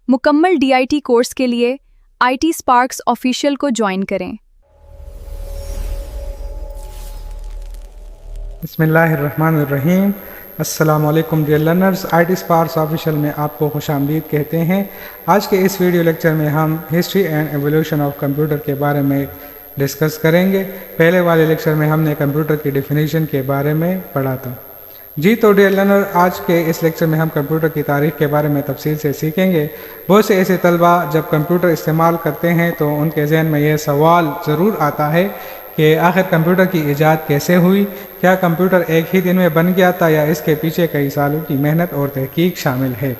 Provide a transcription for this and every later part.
مکمل DIT course کے لیے IT Sparks آفیشیل کو جوائن کریں۔ بسم اللہ الرحمن الرحیم۔ السلام علیکم dear learners, IT Sparks official میں آپ کو خوش آمدید کہتے ہیں۔ آج کے اس ویڈیو لیکچر میں ہم history and evolution of computer کے بارے میں ڈسکس کریں گے۔ پہلے والے لیکچر میں ہم نے کمپیوٹر کی ڈیفینیشن کے بارے میں پڑھا تھا۔ تو ڈیئر لرنر، آج کے اس لیکچر میں ہم کمپیوٹر کی تاریخ کے بارے میں تفصیل سے سیکھیں گے۔ بہت سے ایسے طلبہ جب کمپیوٹر استعمال کرتے ہیں تو ان کے ذہن میں یہ سوال ضرور آتا ہے کہ آخر کمپیوٹر کی ایجاد کیسے ہوئی؟ کیا کمپیوٹر ایک ہی دن میں بن گیا تھا یا اس کے پیچھے کئی سالوں کی محنت اور تحقیق شامل ہے؟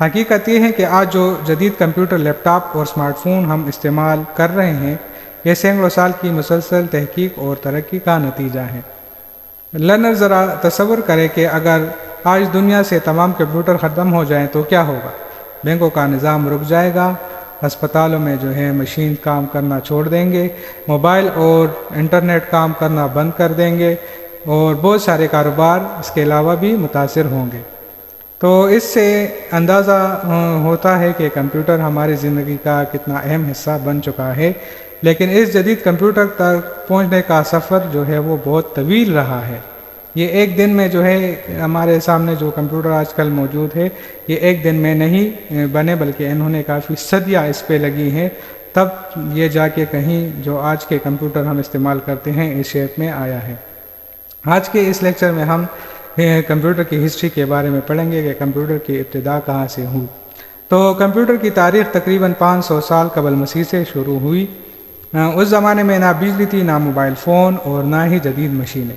حقیقت یہ ہے کہ آج جو جدید کمپیوٹر، لیپ ٹاپ اور اسمارٹ فون ہم استعمال کر رہے ہیں، یہ سینکڑوں سال کی مسلسل تحقیق اور ترقی کا نتیجہ ہے۔ لرنر ذرا تصور کرے کہ اگر آج دنیا سے تمام کمپیوٹر ختم ہو جائیں تو کیا ہوگا؟ بینکوں کا نظام رک جائے گا، ہسپتالوں میں مشین کام کرنا چھوڑ دیں گے، موبائل اور انٹرنیٹ کام کرنا بند کر دیں گے، اور بہت سارے کاروبار اس کے علاوہ بھی متاثر ہوں گے۔ تو اس سے اندازہ ہوتا ہے کہ کمپیوٹر ہماری زندگی کا کتنا اہم حصہ بن چکا ہے، لیکن اس جدید کمپیوٹر تک پہنچنے کا سفر وہ بہت طویل رہا ہے۔ یہ ایک دن میں ہمارے سامنے جو کمپیوٹر آج کل موجود ہے، یہ ایک دن میں نہیں بنے، بلکہ انہوں نے کافی صدیاں اس پہ لگی ہیں، تب یہ جا کے کہیں جو آج کے کمپیوٹر ہم استعمال کرتے ہیں اس شیپ میں آیا ہے۔ آج کے اس لیکچر میں ہم کمپیوٹر کی ہسٹری کے بارے میں پڑھیں گے کہ کمپیوٹر کی ابتدا کہاں سے ہوئی۔ تو کمپیوٹر کی تاریخ تقریباً 500 سال قبل مسیح سے شروع ہوئی۔ اس زمانے میں نہ بجلی تھی، نہ موبائل فون اور نہ ہی جدید مشینیں۔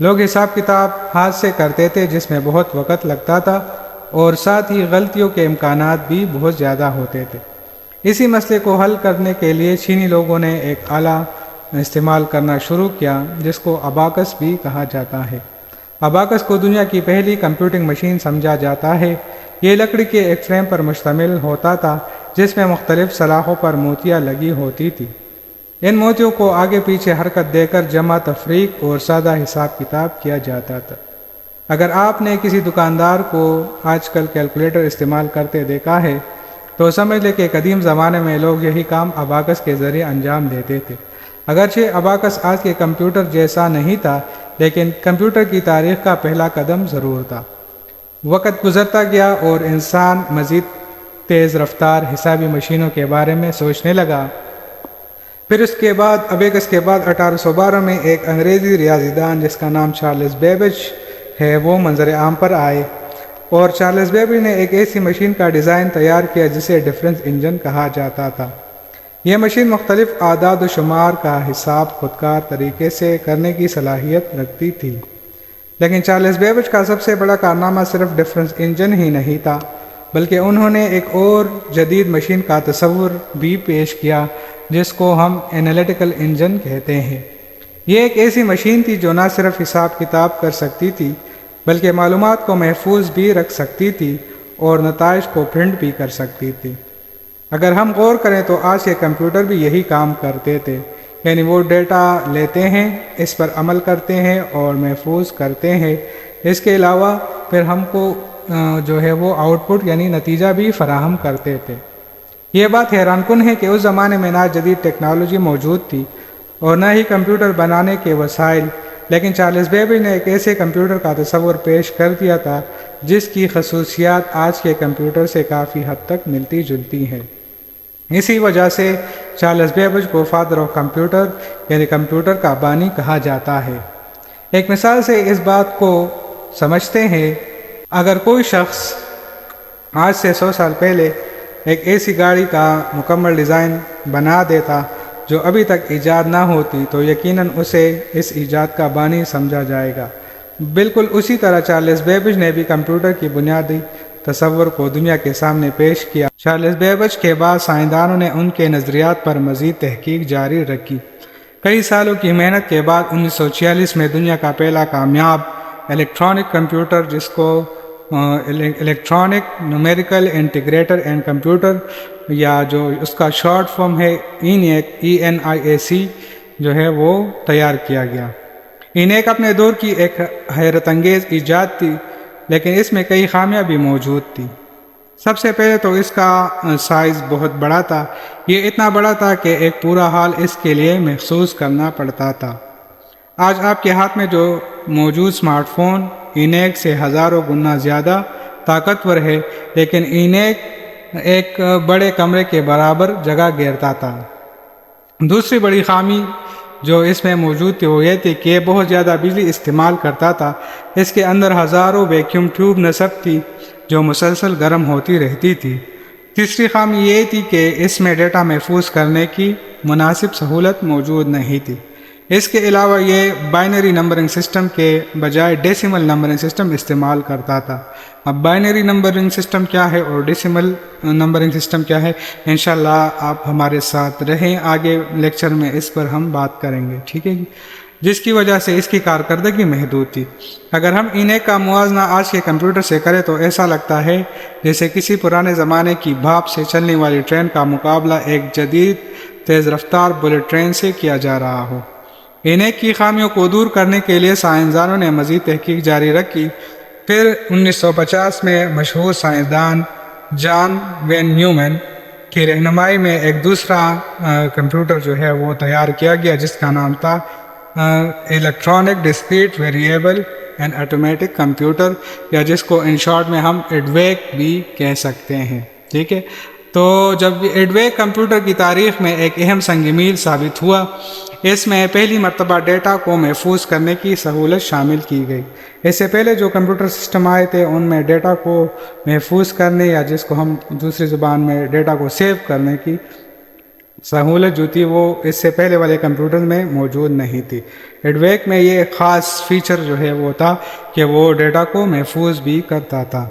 لوگ حساب کتاب ہاتھ سے کرتے تھے، جس میں بہت وقت لگتا تھا اور ساتھ ہی غلطیوں کے امکانات بھی بہت زیادہ ہوتے تھے۔ اسی مسئلے کو حل کرنے کے لیے چینی لوگوں نے ایک آلہ استعمال کرنا شروع کیا جس کو اباکس بھی کہا جاتا ہے۔ اباکس کو دنیا کی پہلی کمپیوٹنگ مشین سمجھا جاتا ہے۔ یہ لکڑی کے ایک فریم پر مشتمل ہوتا تھا جس میں مختلف سلاخوں پر موتیاں لگی ہوتی تھی۔ ان موتیوں کو آگے پیچھے حرکت دے کر جمع، تفریق اور سادہ حساب کتاب کیا جاتا تھا۔ اگر آپ نے کسی دکاندار کو آج کل کیلکولیٹر استعمال کرتے دیکھا ہے تو سمجھ لے کہ قدیم زمانے میں لوگ یہی کام اباکس کے ذریعے انجام دیتے تھے۔ اگرچہ اباکس آج کے کمپیوٹر جیسا نہیں تھا، لیکن کمپیوٹر کی تاریخ کا پہلا قدم ضرور تھا۔ وقت گزرتا گیا اور انسان مزید تیز رفتار حسابی مشینوں کے بارے میں سوچنے لگا۔ پھر اس کے بعد ابیکس کے بعد 1812 میں ایک انگریزی ریاضی دان جس کا نام چارلز بیبیج ہے وہ منظر عام پر آئے، اور چارلز بیبیج نے ایک ایسی مشین کا ڈیزائن تیار کیا جسے ڈفرنس انجن کہا جاتا تھا۔ یہ مشین مختلف اعداد و شمار کا حساب خودکار طریقے سے کرنے کی صلاحیت رکھتی تھی۔ لیکن چارلز بیبیج کا سب سے بڑا کارنامہ صرف ڈفرنس انجن ہی نہیں تھا، بلکہ انہوں نے ایک اور جدید مشین کا تصور بھی پیش کیا جس کو ہم انالیٹیکل انجن کہتے ہیں۔ یہ ایک ایسی مشین تھی جو نہ صرف حساب کتاب کر سکتی تھی بلکہ معلومات کو محفوظ بھی رکھ سکتی تھی اور نتائج کو پرنٹ بھی کر سکتی تھی۔ اگر ہم غور کریں تو آج کے کمپیوٹر بھی یہی کام کرتے تھے، یعنی وہ ڈیٹا لیتے ہیں، اس پر عمل کرتے ہیں اور محفوظ کرتے ہیں۔ اس کے علاوہ پھر ہم کو وہ آؤٹ پٹ یعنی نتیجہ بھی فراہم کرتے تھے۔ یہ بات حیران کن ہے کہ اس زمانے میں نہ جدید ٹیکنالوجی موجود تھی اور نہ ہی کمپیوٹر بنانے کے وسائل، لیکن چارلز بیبیج نے ایک ایسے کمپیوٹر کا تصور پیش کر دیا تھا جس کی خصوصیات آج کے کمپیوٹر سے کافی حد تک ملتی جلتی ہیں۔ اسی وجہ سے چارلز بیبیج کو فادر آف کمپیوٹر یعنی کمپیوٹر کا بانی کہا جاتا ہے۔ ایک مثال سے اس بات کو سمجھتے ہیں۔ اگر کوئی شخص آج سے 100 سال پہلے ایک ایسی گاڑی کا مکمل ڈیزائن بنا دیتا جو ابھی تک ایجاد نہ ہوتی تو یقیناً اسے اس ایجاد کا بانی سمجھا جائے گا۔ بالکل اسی طرح چارلز بیبیج نے بھی کمپیوٹر کی بنیادی تصور کو دنیا کے سامنے پیش کیا۔ چارلز بیبیج کے بعد سائنسدانوں نے ان کے نظریات پر مزید تحقیق جاری رکھی۔ کئی سالوں کی محنت کے بعد 1946 میں دنیا کا پہلا کامیاب الیکٹرانک کمپیوٹر، جس کو electronic numerical integrator and computer یا جو اس کا شارٹ فارم ہے ENIAC وہ تیار کیا گیا۔ ENIAC اپنے دور کی ایک حیرت انگیز ایجاد تھی، لیکن اس میں کئی خامیاں بھی موجود تھی۔ سب سے پہلے تو اس کا سائز بہت بڑا تھا، یہ اتنا بڑا تھا کہ ایک پورا ہال اس کے لیے محسوس کرنا پڑتا تھا۔ آج آپ کے ہاتھ میں جو موجود سمارٹ فون اینیک سے ہزاروں گنا زیادہ طاقتور ہے، لیکن اینیک ایک بڑے کمرے کے برابر جگہ گھیرتا تھا۔ دوسری بڑی خامی جو اس میں موجود تھی وہ یہ تھی کہ یہ بہت زیادہ بجلی استعمال کرتا تھا۔ اس کے اندر ہزاروں ویکیوم ٹیوب نصب تھی جو مسلسل گرم ہوتی رہتی تھی۔ تیسری خامی یہ تھی کہ اس میں ڈیٹا محفوظ کرنے کی مناسب سہولت موجود نہیں تھی۔ اس کے علاوہ یہ بائنری نمبرنگ سسٹم کے بجائے ڈیسیمل نمبرنگ سسٹم استعمال کرتا تھا۔ اب بائنری نمبرنگ سسٹم کیا ہے اور ڈیسیمل نمبرنگ سسٹم کیا ہے، انشاءاللہ آپ ہمارے ساتھ رہیں، آگے لیکچر میں اس پر ہم بات کریں گے، ٹھیک ہے جی، جس کی وجہ سے اس کی کارکردگی محدود تھی۔ اگر ہم اینیک کا موازنہ آج کے کمپیوٹر سے کریں تو ایسا لگتا ہے جیسے کسی پرانے زمانے کی بھاپ سے چلنے والی ٹرین کا مقابلہ ایک جدید تیز رفتار بلٹ ٹرین سے کیا جا رہا ہو۔ اینیک کی خامیوں کو دور کرنے کے لیے سائنسدانوں نے مزید تحقیق جاری رکھی۔ پھر 1950 میں مشہور سائنسدان جان وین نیومن کی رہنمائی میں ایک دوسرا کمپیوٹر جو ہے وہ تیار کیا گیا جس کا نام تھا electronic discrete variable and automatic computer, یا جس کو ان شارٹ میں ہم ایڈویک بھی کہہ سکتے ہیں، ٹھیک ہے۔ تو جب ایڈویک کمپیوٹر کی تاریخ میں ایک اہم سنگ میل ثابت ہوا، اس میں پہلی مرتبہ ڈیٹا کو محفوظ کرنے کی سہولت شامل کی گئی۔ اس سے پہلے جو کمپیوٹر سسٹم آئے تھے ان میں ڈیٹا کو محفوظ کرنے یا جس کو ہم دوسری زبان میں ڈیٹا کو سیو کرنے کی سہولت جو تھی وہ اس سے پہلے والے کمپیوٹر میں موجود نہیں تھی۔ ایڈویک میں یہ خاص فیچر جو ہے وہ تھا کہ وہ ڈیٹا کو محفوظ بھی کرتا تھا۔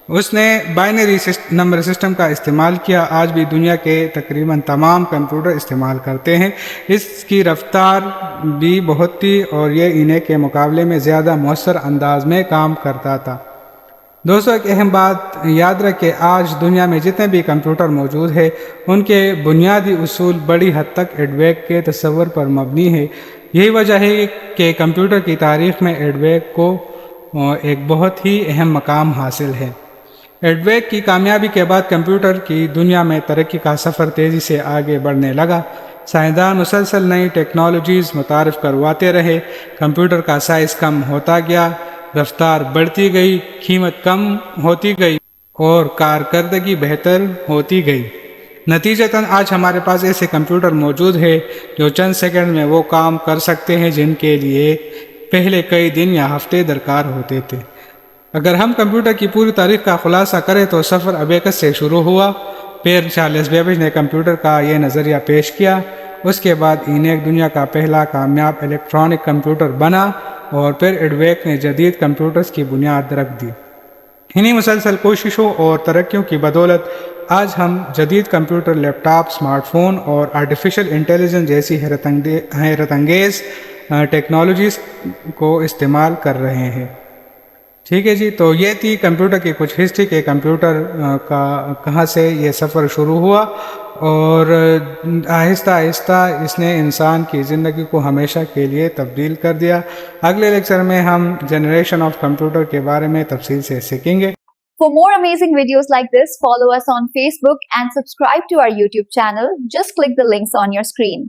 اس نے بائنری نمبر سسٹم کا استعمال کیا، آج بھی دنیا کے تقریباً تمام کمپیوٹر استعمال کرتے ہیں۔ اس کی رفتار بھی بہت تھی اور یہ اینیک کے مقابلے میں زیادہ مؤثر انداز میں کام کرتا تھا۔ دوستو، ایک اہم بات یاد رکھیں، آج دنیا میں جتنے بھی کمپیوٹر موجود ہیں ان کے بنیادی اصول بڑی حد تک ایڈویک کے تصور پر مبنی ہے۔ یہی وجہ ہے کہ کمپیوٹر کی تاریخ میں ایڈویک کو ایک بہت ہی اہم مقام حاصل ہے۔ ایڈویک کی کامیابی کے بعد کمپیوٹر کی دنیا میں ترقی کا سفر تیزی سے آگے بڑھنے لگا۔ سائنسدان مسلسل نئی ٹیکنالوجیز متعارف کرواتے رہے، کمپیوٹر کا سائز کم ہوتا گیا، رفتار بڑھتی گئی، قیمت کم ہوتی گئی اور کارکردگی بہتر ہوتی گئی۔ نتیجتاً آج ہمارے پاس ایسے کمپیوٹر موجود ہیں جو چند سیکنڈ میں وہ کام کر سکتے ہیں جن کے لیے پہلے کئی دن یا ہفتے درکار ہوتے تھے۔ اگر ہم کمپیوٹر کی پوری تاریخ کا خلاصہ کریں تو سفر ابیکس سے شروع ہوا، پھر چارلس بیبیج نے کمپیوٹر کا یہ نظریہ پیش کیا، اس کے بعد اینیک دنیا کا پہلا کامیاب الیکٹرانک کمپیوٹر بنا اور پھر ایڈویک نے جدید کمپیوٹرز کی بنیاد رکھ دی۔ انہی مسلسل کوششوں اور ترقیوں کی بدولت آج ہم جدید کمپیوٹر، لیپ ٹاپ، اسمارٹ فون اور آرٹیفیشل انٹیلیجنس جیسی حیرت انگیز ٹیکنالوجیز کو استعمال کر رہے ہیں، ٹھیک ہے جی۔ تو یہ تھی کمپیوٹر کی کچھ ہسٹری کے کمپیوٹر کا کہاں سے یہ سفر شروع ہوا اور آہستہ آہستہ اس نے انسان کی زندگی کو ہمیشہ کے لیے تبدیل کر دیا۔ اگلے لیکچر میں ہم جنریشن آف کمپیوٹر کے بارے میں تفصیل سے سیکھیں گے۔ For more amazing videos like this, follow us on Facebook and subscribe to our YouTube channel. Just click the links on your screen.